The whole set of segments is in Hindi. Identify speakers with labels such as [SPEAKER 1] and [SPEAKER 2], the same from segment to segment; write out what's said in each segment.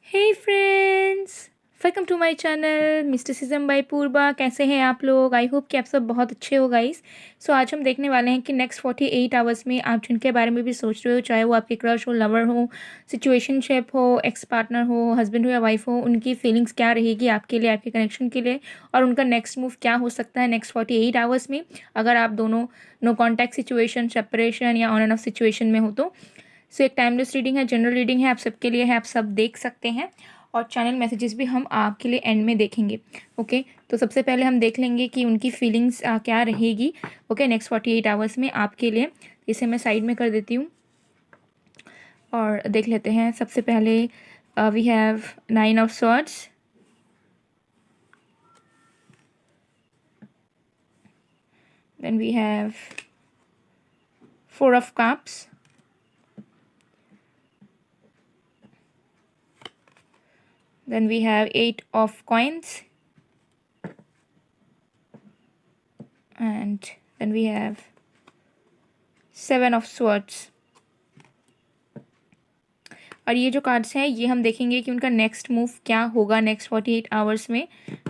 [SPEAKER 1] Hey friends, welcome to my channel mysticism by Purva. कैसे हैं आप लोग? आई होप कि आप सब बहुत अच्छे हो गाइस। सो आज हम देखने वाले हैं कि नेक्स्ट 48 आवर्स में आप जिनके बारे में भी सोच रहे हो, चाहे वो आपके क्रश हो, लवर हो, सिचुएशनशिप हो, एक्स पार्टनर हो, हस्बैंड हो या वाइफ हो, उनकी फीलिंग्स क्या रहेगी आपके लिए, आपके कनेक्शन के लिए, और उनका नेक्स्ट मूव क्या हो सकता है नेक्स्ट 48 आवर्स में, अगर आप दोनों नो कॉन्टैक्ट सिचुएशन, सेपरेशन या ऑन एंड ऑफ सिचुएशन में हो तो। सो एक टाइमलेस रीडिंग है, जनरल रीडिंग है, आप सबके लिए है, आप सब देख सकते हैं। और चैनल मैसेजेस भी हम आपके लिए एंड में देखेंगे। ओके, तो सबसे पहले हम देख लेंगे कि उनकी फीलिंग्स क्या रहेगी ओके नेक्स्ट 48 आवर्स में आपके लिए। इसे मैं साइड में कर देती हूँ और देख लेते हैं। सबसे पहले we have 9 of swords, then we have 4 of cups, then we have 8 of coins, and then we have 7 of swords। और ये जो कार्ड्स हैं ये हम देखेंगे कि उनका नेक्स्ट मूव क्या होगा नेक्स्ट 48 आवर्स में।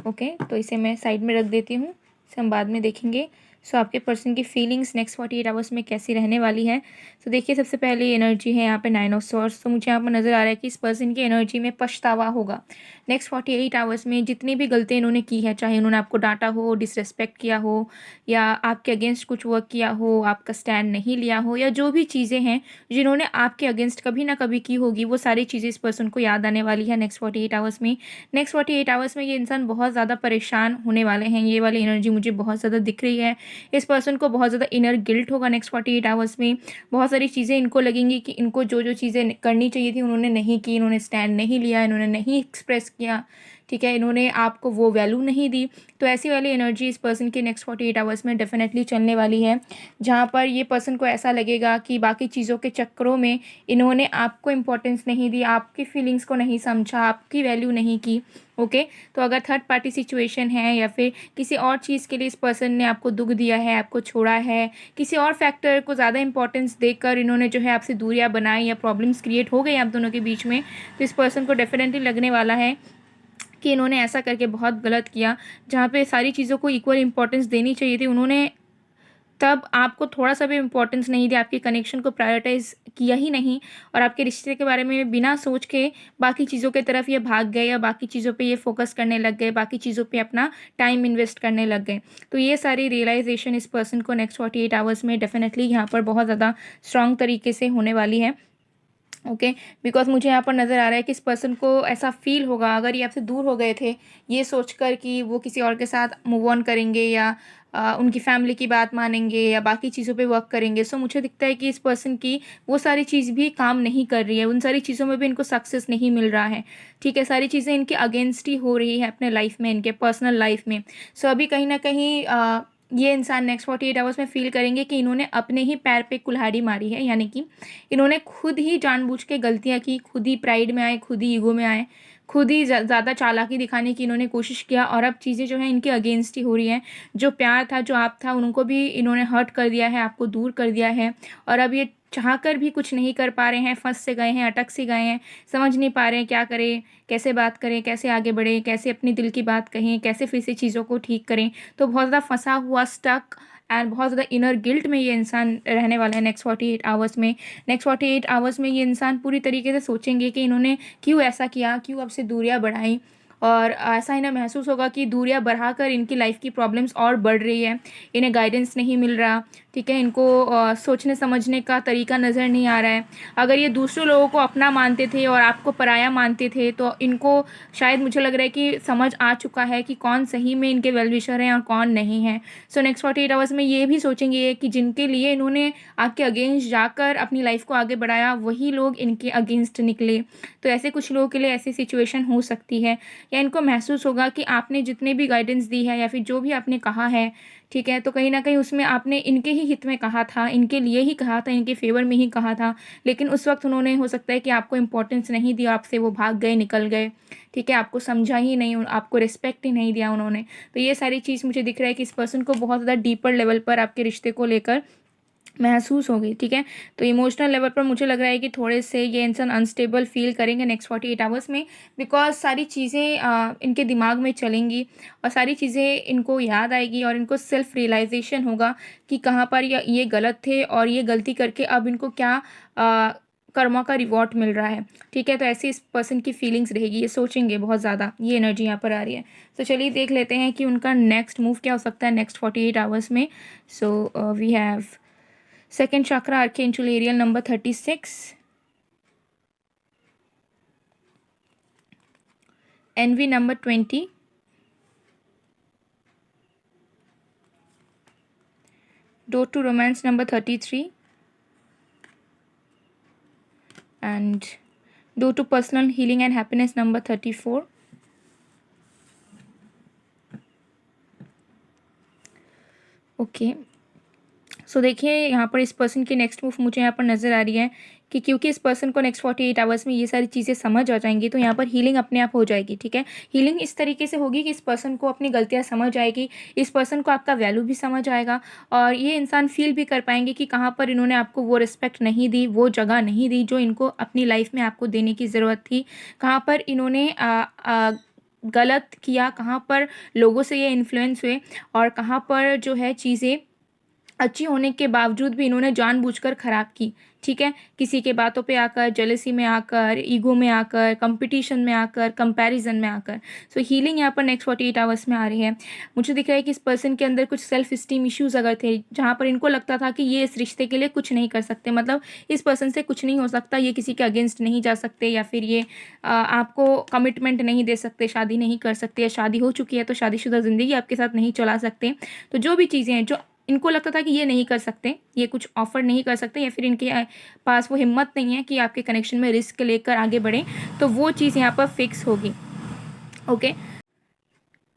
[SPEAKER 1] ओके, तो इसे मैं साइड में रख देती हूँ, इसे हम बाद में देखेंगे। सो आपके पर्सन की फीलिंग्स नेक्स्ट 48 आवर्स में कैसी रहने वाली है। तो देखिए, सबसे पहले एनर्जी है यहाँ पे 9 ऑफ स्वॉर्ड्स। तो मुझे यहाँ पर नज़र आ रहा है कि इस पर्सन की एनर्जी में पछतावा होगा नेक्स्ट 48 आवर्स में। जितनी भी गलतियाँ इन्होंने की है, चाहे उन्होंने आपको डांटा हो, डिसरेस्पेक्ट किया हो, या आपके अगेंस्ट कुछ वर्क किया हो, आपका स्टैंड नहीं लिया हो, या जो भी चीज़ें हैं जिन्होंने आपके अगेंस्ट कभी ना कभी की होगी, वो सारी चीज़ें इस पर्सन को याद आने वाली है नेक्स्ट 48 आवर्स में। नेक्स्ट 48 आवर्स में ये इंसान बहुत ज़्यादा परेशान होने वाले हैं। ये वाली एनर्जी मुझे बहुत ज़्यादा दिख रही है। इस पर्सन को बहुत ज़्यादा इनर गिल्ट होगा नेक्स्ट 48 आवर्स में। बहुत सारी चीज़ें इनको लगेंगी कि इनको जो जो चीज़ें करनी चाहिए थी उन्होंने नहीं की, इन्होंने स्टैंड नहीं लिया, इन्होंने नहीं एक्सप्रेस किया, ठीक है, इन्होंने आपको वो वैल्यू नहीं दी। तो ऐसी वाली एनर्जी इस पर्सन के नेक्स्ट 48 आवर्स में डेफिनेटली चलने वाली है, जहाँ पर ये पर्सन को ऐसा लगेगा कि बाकी चीज़ों के चक्करों में इन्होंने आपको इम्पोर्टेंस नहीं दी, आपकी फीलिंग्स को नहीं समझा, आपकी वैल्यू नहीं की। ओके, तो अगर थर्ड पार्टी सिचुएशन है या फिर किसी और चीज़ के लिए इस पर्सन ने आपको दुख दिया है, आपको छोड़ा है, किसी और फैक्टर को ज़्यादा इंपॉर्टेंस देकर इन्होंने जो है आपसे दूरियां बनाई या प्रॉब्लम्स क्रिएट हो गई आप दोनों के बीच में, तो इस पर्सन को डेफिनेटली लगने वाला है कि इन्होंने ऐसा करके बहुत गलत किया। जहाँ पे सारी चीज़ों को इक्वल इम्पोर्टेंस देनी चाहिए थी, उन्होंने तब आपको थोड़ा सा भी इम्पोर्टेंस नहीं दिया, आपके कनेक्शन को प्रायोरिटाइज़ किया ही नहीं, और आपके रिश्ते के बारे में बिना सोच के बाकी चीज़ों की तरफ ये भाग गए, या बाकी चीज़ों पे ये फोकस करने लग गए, बाकी चीज़ों पे अपना टाइम इन्वेस्ट करने लग गए। तो ये सारी रियलाइजेशन इस पर्सन को नेक्स्ट 48 आवर्स में डेफिनेटली यहाँ पर बहुत ज़्यादा स्ट्रॉन्ग तरीके से होने वाली है। ओके, बिकॉज मुझे यहाँ पर नज़र आ रहा है कि इस पर्सन को ऐसा फील होगा, अगर ये आपसे दूर हो गए थे ये सोचकर कि वो किसी और के साथ मूव ऑन करेंगे, या उनकी फैमिली की बात मानेंगे, या बाकी चीज़ों पे वर्क करेंगे। सो मुझे दिखता है कि इस पर्सन की वो सारी चीज़ भी काम नहीं कर रही है, उन सारी चीज़ों में भी इनको सक्सेस नहीं मिल रहा है। ठीक है, सारी चीज़ें इनके अगेंस्ट ही हो रही है अपने लाइफ में, इनके पर्सनल लाइफ में। सो अभी कहीं ना कहीं ये इंसान नेक्स्ट 48 आवर्स में फील करेंगे कि इन्होंने अपने ही पैर पे कुल्हाड़ी मारी है, यानी कि इन्होंने खुद ही जानबूझ के गलतियां की, खुद ही प्राइड में आए, खुद ही ईगो में आए, खुद ही ज़्यादा चालाकी दिखाने की इन्होंने कोशिश किया, और अब चीज़ें जो है इनके अगेंस्ट ही हो रही हैं। जो प्यार था, जो आप था, उनको भी इन्होंने हर्ट कर दिया है, आपको दूर कर दिया है, और अब ये चाह कर भी कुछ नहीं कर पा रहे हैं, फंस से गए हैं, अटक से गए हैं, समझ नहीं पा रहे हैं क्या करें, कैसे बात करें, कैसे आगे बढ़ें, कैसे अपनी दिल की बात कहें, कैसे फिर से चीज़ों को ठीक करें। तो बहुत ज़्यादा फंसा हुआ, स्टक एंड बहुत ज़्यादा इनर गिल्ट में ये इंसान रहने वाला है नेक्स्ट 48 आवर्स में। नेक्स्ट 48 आवर्स में ये इंसान पूरी तरीके से सोचेंगे कि इन्होंने क्यों ऐसा किया, क्यों आपसे दूरियां बढ़ाई, और ऐसा इन्हें महसूस होगा कि दूरियां बढ़ाकर इनकी लाइफ की प्रॉब्लम्स और बढ़ रही है, इन्हें गाइडेंस नहीं मिल रहा, ठीक है, इनको सोचने समझने का तरीका नज़र नहीं आ रहा है। अगर ये दूसरे लोगों को अपना मानते थे और आपको पराया मानते थे, तो इनको शायद मुझे लग रहा है कि समझ आ चुका है कि कौन सही में इनके वेल विशर हैं और कौन नहीं है। सो नेक्स्ट 48 आवर्स में ये भी सोचेंगे कि जिनके लिए इन्होंने आपके अगेंस्ट जाकर अपनी लाइफ को आगे बढ़ाया, वही लोग इनके अगेंस्ट निकले। तो ऐसे कुछ लोगों के लिए ऐसी सिचुएशन हो सकती है, या इनको महसूस होगा कि आपने जितने भी गाइडेंस दी है या फिर जो भी आपने कहा है, ठीक है, तो कहीं ना कहीं उसमें आपने इनके ही हित में कहा था, इनके लिए ही कहा था, इनके फेवर में ही कहा था, लेकिन उस वक्त उन्होंने हो सकता है कि आपको इम्पोर्टेंस नहीं दिया, आपसे वो भाग गए, निकल गए, ठीक है, आपको समझा ही नहीं, आपको रिस्पेक्ट ही नहीं दिया उन्होंने। तो ये सारी चीज़ मुझे दिख रहा है कि इस पर्सन को बहुत ज़्यादा डीपर लेवल पर आपके रिश्ते को लेकर महसूस होगी, ठीक है। तो इमोशनल लेवल पर मुझे लग रहा है कि थोड़े से ये इंसान अनस्टेबल फील करेंगे नेक्स्ट 48 आवर्स में, बिकॉज सारी चीज़ें इनके दिमाग में चलेंगी और सारी चीज़ें इनको याद आएगी और इनको सेल्फ रियलाइजेशन होगा कि कहाँ पर ये गलत थे और ये गलती करके अब इनको क्या कर्मा का रिवॉर्ड मिल रहा है, ठीक है। तो ऐसी इस पर्सन की फीलिंग्स रहेगी, ये सोचेंगे बहुत ज़्यादा, ये एनर्जी यहाँ पर आ रही है। तो चलिए देख लेते हैं कि उनका नेक्स्ट मूव क्या हो सकता है नेक्स्ट 48 आवर्स में। So we have second chakra, archangel Ariel, number 36, envy, number 20, door to romance, number 33, and door to personal healing and happiness, number 34. Okay, सो देखिए यहाँ पर इस पर्सन की नेक्स्ट मूव मुझे यहाँ पर नज़र आ रही है कि क्योंकि इस पर्सन को नेक्स्ट 48 आवर्स में ये सारी चीज़ें समझ आ जाएंगी, तो यहाँ पर हीलिंग अपने आप हो जाएगी, ठीक है। हीलिंग इस तरीके से होगी कि इस पर्सन को अपनी गलतियाँ समझ आएगी, इस पर्सन को आपका वैल्यू भी समझ आएगा और ये इंसान फील भी कर पाएंगे कि कहाँ पर इन्होंने आपको वो रिस्पेक्ट नहीं दी, वो जगह नहीं दी जो इनको अपनी लाइफ में आपको देने की ज़रूरत थी, कहाँ पर इन्होंने गलत किया, कहाँ पर लोगों से ये इन्फ्लुएंस हुए और कहाँ पर जो है चीज़ें अच्छी होने के बावजूद भी इन्होंने जानबूझकर ख़राब की, ठीक है। किसी के बातों पे आकर, जेलसी में आकर, ईगो में आकर, कंपटीशन में आकर, कंपैरिजन में आकर। सो हीलिंग यहाँ पर नेक्स्ट 48 आवर्स में आ रही है। मुझे दिख रहा है कि इस पर्सन के अंदर कुछ सेल्फ स्टीम इश्यूज़ अगर थे, जहाँ पर इनको लगता था कि ये इस रिश्ते के लिए कुछ नहीं कर सकते, मतलब इस पर्सन से कुछ नहीं हो सकता, ये किसी के अगेंस्ट नहीं जा सकते या फिर ये आपको कमिटमेंट नहीं दे सकते, शादी नहीं कर सकते, या शादी हो चुकी है तो शादीशुदा ज़िंदगी आपके साथ नहीं चला सकते। तो जो भी चीज़ें हैं जो इनको लगता था कि ये नहीं कर सकते, ये कुछ ऑफ़र नहीं कर सकते या फिर इनके पास वो हिम्मत नहीं है कि आपके कनेक्शन में रिस्क लेकर आगे बढ़ें, तो वो चीज़ यहाँ पर फिक्स होगी, ओके।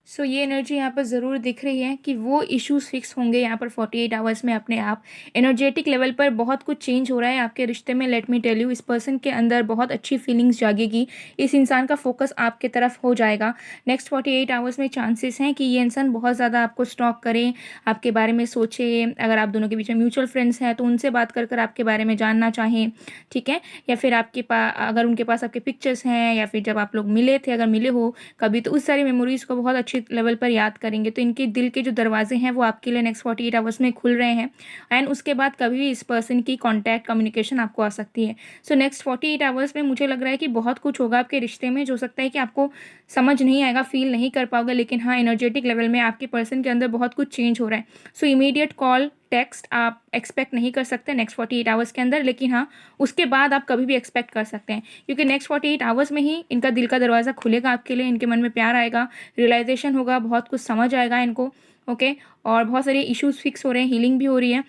[SPEAKER 1] सो ये एनर्जी यहाँ पर ज़रूर दिख रही है कि वो इश्यूज़ फिक्स होंगे यहाँ पर 48 आवर्स में अपने आप। एनर्जेटिक लेवल पर बहुत कुछ चेंज हो रहा है आपके रिश्ते में। लेट मी टेल यू, इस पर्सन के अंदर बहुत अच्छी फीलिंग्स जागेगी, इस इंसान का फोकस आपके तरफ हो जाएगा। नेक्स्ट 48 आवर्स में चांसेस हैं कि ये इंसान बहुत ज़्यादा आपको स्टॉक करे, आपके बारे में सोचे। अगर आप दोनों के बीच में म्यूचुअल फ्रेंड्स हैं तो उनसे बात कर आपके बारे में जानना चाहें, ठीक है। या फिर आपके पास, अगर उनके पास आपके पिक्चर्स हैं या फिर जब आप लोग मिले थे, अगर मिले हो कभी, तो उस सारी मेमोरीज़ को बहुत अच्छी लेवल पर याद करेंगे। तो इनके दिल के जो दरवाजे हैं वो आपके लिए नेक्स्ट 48 आवर्स में खुल रहे हैं एंड उसके बाद कभी भी इस पर्सन की कॉन्टैक्ट कम्युनिकेशन आपको आ सकती है। सो नेक्स्ट 48 आवर्स में मुझे लग रहा है कि बहुत कुछ होगा आपके रिश्ते में, जो सकता है कि आपको समझ नहीं आएगा, फील नहीं कर पाओगे, लेकिन हाँ एनर्जेटिक लेवल में आपके पर्सन के अंदर बहुत कुछ चेंज हो रहा है। सो इमीडिएट कॉल, टेक्स्ट आप एक्सपेक्ट नहीं कर सकते नेक्स्ट 48 आवर्स के अंदर, लेकिन हाँ उसके बाद आप कभी भी एक्सपेक्ट कर सकते हैं, क्योंकि नेक्स्ट 48 आवर्स में ही इनका दिल का दरवाज़ा खुलेगा आपके लिए, इनके मन में प्यार आएगा, रियलाइजेशन होगा, बहुत कुछ समझ आएगा इनको, ओके। और बहुत सारे इश्यूज़ फिक्स हो रहे हैं, हीलिंग भी हो रही है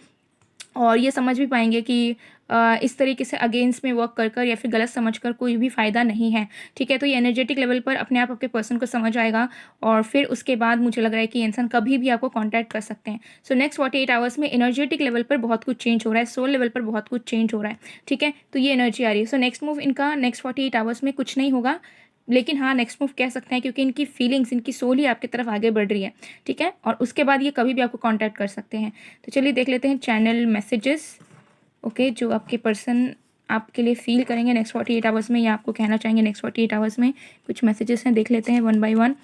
[SPEAKER 1] और ये समझ भी पाएंगे कि इस तरीके से अगेंस्ट में वर्क कर या फिर गलत समझकर कोई भी फ़ायदा नहीं है, ठीक है। तो ये एनर्जेटिक लेवल पर अपने आप आपके पर्सन को समझ आएगा और फिर उसके बाद मुझे लग रहा है कि ये इंसान कभी भी आपको कांटेक्ट कर सकते हैं। सो नेक्स्ट 48 आवर्स में एनर्जेटिक लेवल पर बहुत कुछ चेंज हो रहा है, सोल लेवल पर बहुत कुछ चेंज हो रहा है, ठीक है। तो ये एनर्जी आ रही है। सो नेक्स्ट मूव इनका नेक्स्ट 48 आवर्स में कुछ नहीं होगा, लेकिन हाँ नेक्स्ट मूव कह सकते हैं, क्योंकि इनकी फीलिंग्स, इनकी सोल ही आपकी तरफ आगे बढ़ रही है, ठीक है। और उसके बाद ये कभी भी आपको कांटेक्ट कर सकते हैं। तो चलिए देख लेते हैं चैनल मैसेजेस, ओके, जो आपके पर्सन आपके लिए फील करेंगे नेक्स्ट 48 आवर्स में या आपको कहना चाहेंगे नेक्स्ट 48 आवर्स में। कुछ मैसेजेस हैं, देख लेते हैं वन बाय वन।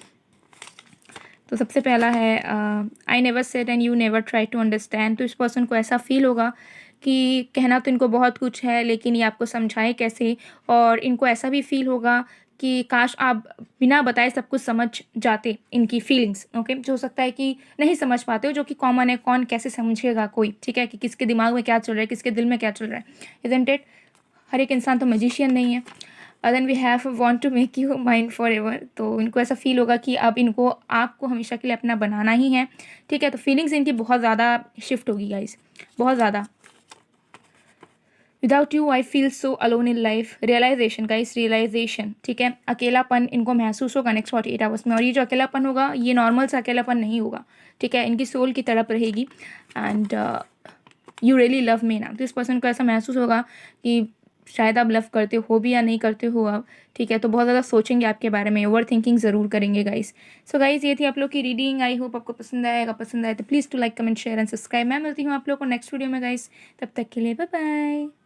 [SPEAKER 1] तो सबसे पहला है I never said and you never try to understand. तो इस पर्सन को ऐसा फील होगा कि कहना तो इनको बहुत कुछ है, लेकिन ये आपको समझाए कैसे, और इनको ऐसा भी फील होगा कि काश आप बिना बताए सब कुछ समझ जाते इनकी फीलिंग्स, ओके। जो हो सकता है कि नहीं समझ पाते हो, जो कि कॉमन है, कौन कैसे समझेगा कोई, ठीक है, कि किसके दिमाग में क्या चल रहा है, किसके दिल में क्या चल रहा है, इज़न्ट इट। हर एक इंसान तो मैजिशियन नहीं है। Then we have want to make you mind for ever. तो इनको ऐसा फील होगा कि अब इनको आपको हमेशा के लिए अपना बनाना ही है, ठीक है। तो फीलिंग्स इनकी बहुत ज़्यादा शिफ्ट होगी गाइस, बहुत ज़्यादा। Without you I feel so alone in life. Realization guys, realization, ठीक है। अकेलापन इनको महसूस होगा नेक्स्ट 48 आवर्स में, और ये जो अकेलापन होगा ये नॉर्मल सा अकेलापन नहीं होगा, ठीक है। इनकी सोल की तड़प रहेगी and you really love me ना। तो इस पर्सन को ऐसा महसूस होगा कि शायद आप लव करते हो भी या नहीं करते हो आप, ठीक है, तो बहुत ज़्यादा सोचेंगे आपके बारे में, ओवर थिंकिंग ज़रूर करेंगे गाइस। सो गाइस ये थी आप लोग की रीडिंग, आई होप आपको पसंद आएगा, पसंद आए तो please to like comment share and subscribe. मैं मिलती हूँ आप लोग को नेक्स्ट वीडियो में गाइस, तब तक के लिए बाय बाय।